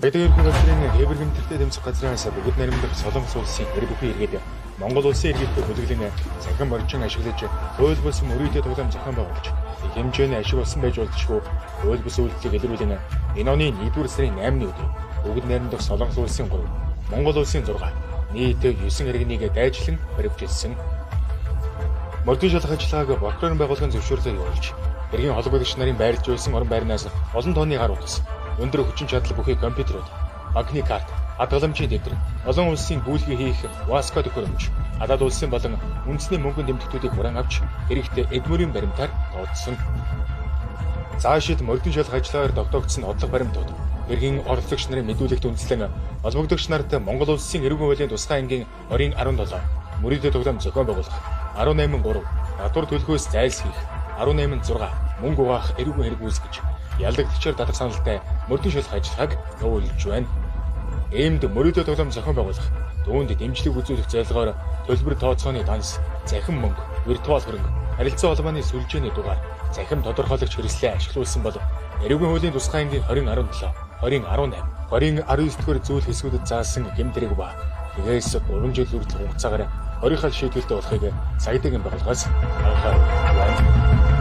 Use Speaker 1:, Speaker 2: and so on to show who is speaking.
Speaker 1: Баялагын газрын хэвэр гэмтэлтэй тэмцэх газраас бүгд наримдах Солонгос улсын гэр бүхэн иргэд Монгол улсын иргэдтэй бүлэглэн цахим орчин ашиглаж хууль бус мөрөөдөд тоглоом зохион байгуулж хэмжээний ашиг болсон байж болзошгүй хууль бус үйлдэлийг илрүүлэн энэ оны 1-р сарын 8-ны өдөр бүгд наримдах Солонгос улсын 3, Монгол улсын 6 нийт 9 иргэнийг дайжлан баривчилсан. Мөрдөн шалгах ажиллагааг прокурорын байгууллагын зөвшөөрлөөр явуулж иргэн холбогдогч нарын байрлаж байсан орон байрнаас олон тонны гар утас, өндөр хүчин чадал бүхий компьютерууд, банкны карт, хадгаламжийн дэвтэр, олон улсын бүүлгийг хийх васка төхөөрөмж, гадаад улсын болон үндэсний мөнгөнд тэмдэгтүүдийг хураан авч хэрэгтээ эдмөрийн баримтаар дуудсан. Цаашид мөрдөн шалгах ажиллагаар тогтоогдсон одлого баримтууд иргэн орлогч нарын мэдүүлэгт үндэслэн холбогдогч нарт Монгол улсын эрүүл мэндийн тусгай ангийн орын 17, мөрөөдөд тоглоом зохион байгуулах 18-3, татвар төлөхөөс зайлсхийх 18-6, мөнгө угаах эрүүл хэрэг үүсгэж ялдагчаар татах саналтай мөрдөн шалгах ажиллагааг явуулж байна. Иймд мөрөөдөд тоглоом зохион байгуулах, түүнд дэмжлэг үзүүлэх зорилгоор төлбөр тооцооны данс, захин мөнгө, виртуал хөрөнгө, харилцаа холбооны сүлжээний дугаар, захин тодорхойлогч хэрэгслээ ашиглуулсан бол эрүүл хуулийн тусгай ангийн 2017, 2018, 2019-р зүйл хэсгүүдэд заасан гэмтрэг ба тэгээс 3 жил хүртэлх хугацаагаар 20 хал шийдвэртэй болохыг цагдаагийн байгууллагаас анхааруулж байна.